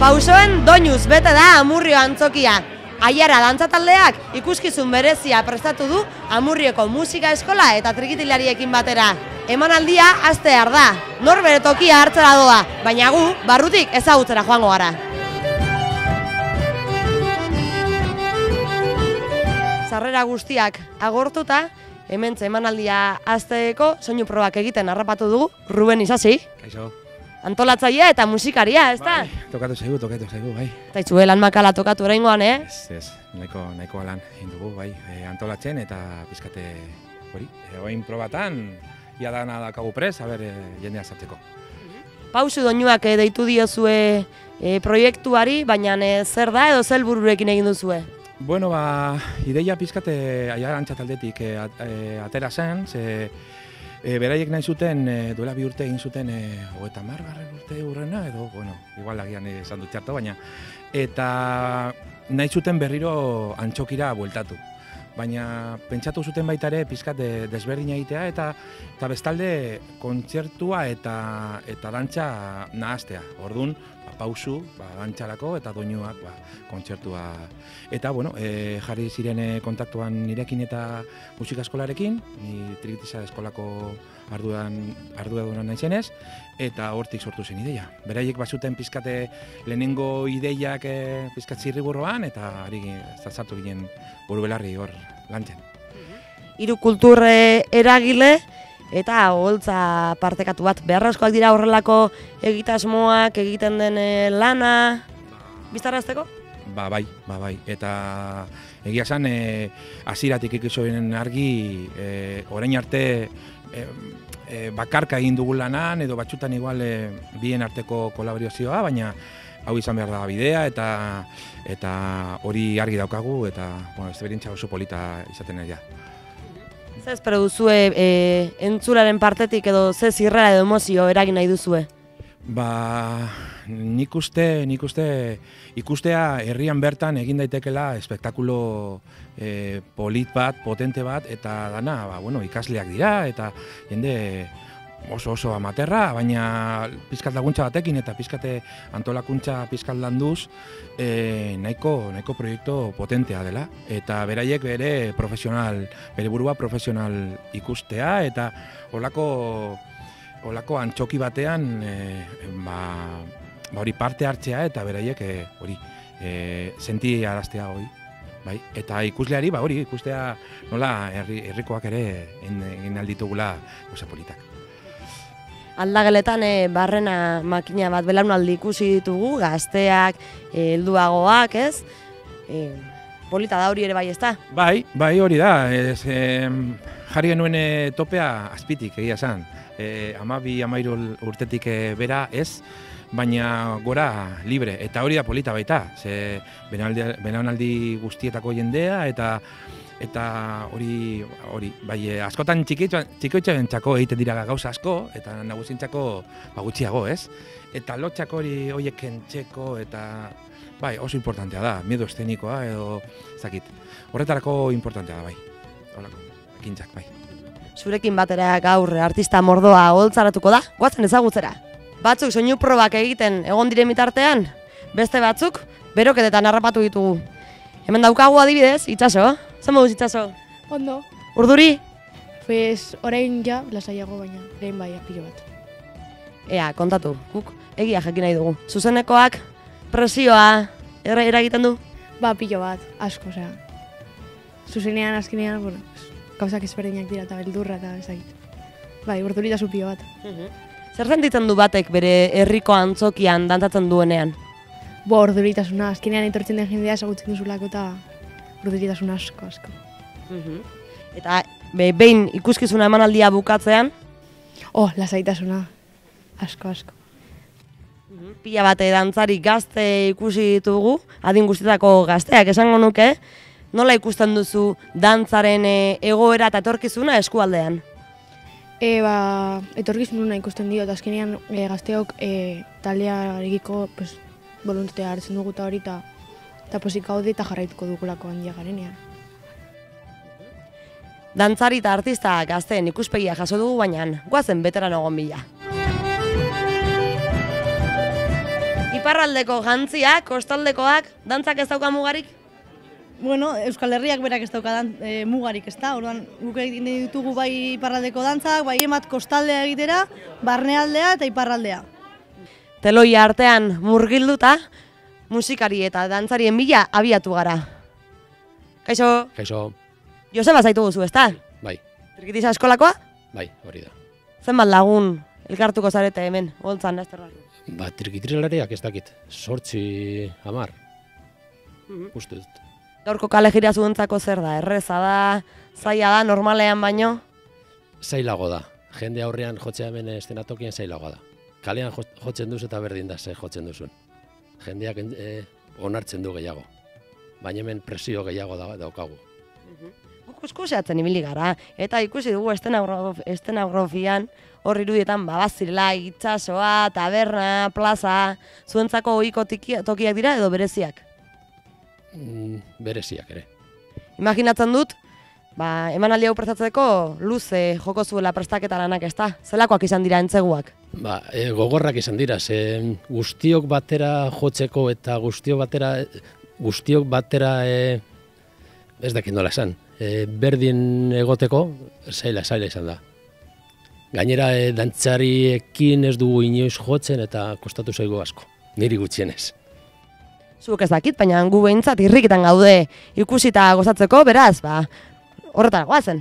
Pausoen doinuz bete da Amurrio antzokia. Aiara dantzataldeak ikuskizun berezia prestatu du Amurrioko musika eskola eta trikitilariekin batera. Emanaldia hastear da, nor bere tokia hartzera doa, baina gu barrutik ezagutzera joango gara. Sarrera guztiak agortuta, hementxe emanaldia hasteeko soinu probak egiten harrapatu dugu Ruben Isasi. Kaixo. Antolatzailea eta musikaria, ez da? Bai, tokatu zaigu, bai. Eta itzue lan makala tokatu oraingoan, Ez, nahiko lan egin dugu, bai. Antolatzen eta pizkate hori. Oain probatan, ia dana dakagu prez, jendea sartzeko. Pausu doinuak deitu diozue proiektuari, baina zer da edo zer helbururekin egin duzue? Bueno, ideia pizkate Aiara taldetik atera zen, beraiek nahi zuten, duela 2 urte egin zuten 30 urte urrena, edo, bueno, igual agian esan dut txarto, baina, eta nahi zuten berriro antxokira bueltatu. Baina pentsatu zuten baita ere pizkat desberdina egitea eta bestalde kontzertua eta dantza nahastea. Orduan, pausu, dantzarako eta doinuak kontzertua. Eta, bueno, jarri ziren kontaktuan nirekin eta musika eskolarekin, ni Trikitiza eskolako arduraduna naizenez, eta hortik sortu zen ideia. Beraiek bazuten pizkate lehenengo ideiak pizkat zirriburroan eta sartu ginen buru belarri hor lantzen. 3 kultur eragile eta oholtza partekatu bat. Beharrezkoak dira horrelako egitasmoak, egiten den lana bizarrazteko? Bai. Eta egia esan, hasieratik ikusoen argi, orain arte bakarka egin dugu lanan, edo batzutan igual bien arteko kolaborazioa, baina hau izan behar da bidea eta hori argi daukagu eta esperientzia oso polita izaten ari da. Zer espero duzue entzularen partetik edo ze zirrara edo emozio eragin nahi duzue? Nik uste ikustea herrian bertan egin daitekela espektakulo polit bat, potente bat, eta dana ikasleak dira eta jende oso amaterra, baina pizkat laguntza batekin eta pizkate antolakuntza pizkat landuz nahiko proiektu potentea dela. Eta beraiek bere burua profesional ikustea eta holako antxoki batean hori parte hartzea eta beraiek hori senti araztea hori. Bai, eta ikusleari hori ikustea nola herrikoak ere egin alditugula oso politak. Aldageletan barrena makina bat belaunaldi ikusi ditugu, gazteak, helduagoak, ez? Polita da hori ere bai, ez da? Bai, hori da. Jarri genuen topea azpitik, egia esan. 12-13 urtetik bera ez, baina gora libre. Eta hori da polita baita. Belaunaldi guztietako jendea eta hori, bai, askotan txikoitxarentzako egiten dira gauza asko, eta nagusintzako gutxiago, ez? Eta lotxak horiek kentzeko, eta bai, oso importantea da, miedo eszenikoa edo, zakit, horretarako importantea da, bai, holako, ekintzak, bai. Zurekin batera gaur artista mordoa oholtzaratuko da, goazen ezagutzera. Batzuk soinu probak egiten egon diren bitartean, beste batzuk beroketetan harrapatu ditugu. Hemen daukagu adibidez, Itxaso. Zer moduz, Itxaso? Ondo. Urduri? Orain ja, lasaiago baina, lehen bai, apilo bat. Ea, kontatu, guk egia jakin nahi dugu. Zuzenekoak presioa eragiten du? Apilo bat, asko, osea. Zuzenean, azkenean, gauzak ezberdinak dira eta beldurra eta ezagit. Bai, urduritasun pilo bat. Zer sentitzen du batek bere herriko antzokian dantzatzen duenean? Urduritasuna, azkenean etortzen den jendea ezagutzen duzulako eta urduritasuna asko. Eta behin ikuskizuna emanaldia bukatzean? Lasaitasuna, asko. Pila bate dantzari gazte ikusi ditugu, adin guztietako gazteak esango nuke, nola ikusten duzu dantzaren egoera eta etorkizuna eskualdean? Etorkizuna ikusten dio, eta azkenean gazteok taldearekiko voluntatea hartzen dugu eta hori eta posik gaude eta jarraituko dugulako handia garenean. Dantzari eta artista gazteen ikuspegia jaso dugu, baina goazen beterano egon bila. Iparraldeko jantziak, kostaldekoak, dantzak ez dauka mugarik? Bueno, Euskal Herriak berak ez dauka mugarik, ez da? Orduan, guk egin ditugu bai iparraldeko dantzak, bai emat kostaldea egitera, barnealdea eta iparraldea. Teloia artean murgilduta, musikari eta dantzarien bila abiatu gara. Kaixo, Kaixo, Joseba zaitu guzu, ezta? bai, Trikitixa eskolakoa? bai, hori da. Zenbat lagun elkartuko zarete hemen, holtzan, Lasterran? Trikitrilariak ez dakit, 8, 10, uste dut. Gaurko kale gira zuentzako zer da? Erreza da, zaila da, normalean baino? Zailago da, jende aurrean jotzea hemen estenatokien zailago da. Kalean jotzen duzu eta berdin da ze jotzen duzun. Jendeak onartzen du gehiago, baina hemen presio gehiago daukagu. Guk eskuseatzen ibili gara, eta ikusi dugu estenagrofian hor irudietan babazirela, itxasoa, taberna, plaza, zuentzako ohiko tokiak dira edo bereziak? Bereziak ere. Imaginatzen dut, emanaldi hau prestatzeko luze joko zuela prestaketa lanak, ezta? Zelakoak izan dira entzeguak? Gogorrak izan dira, ze guztiok batera jotzeko eta guztiok batera ez dakit nola esan, berdin egoteko zaila izan da. Gainera dantzariekin ez dugu inoiz jotzen eta kostatu zaigu asko, niri gutxienez. Zuek ez dakit, baina gu behintzat irrikitan gaude ikusita gozatzeko, beraz, horretara goazen.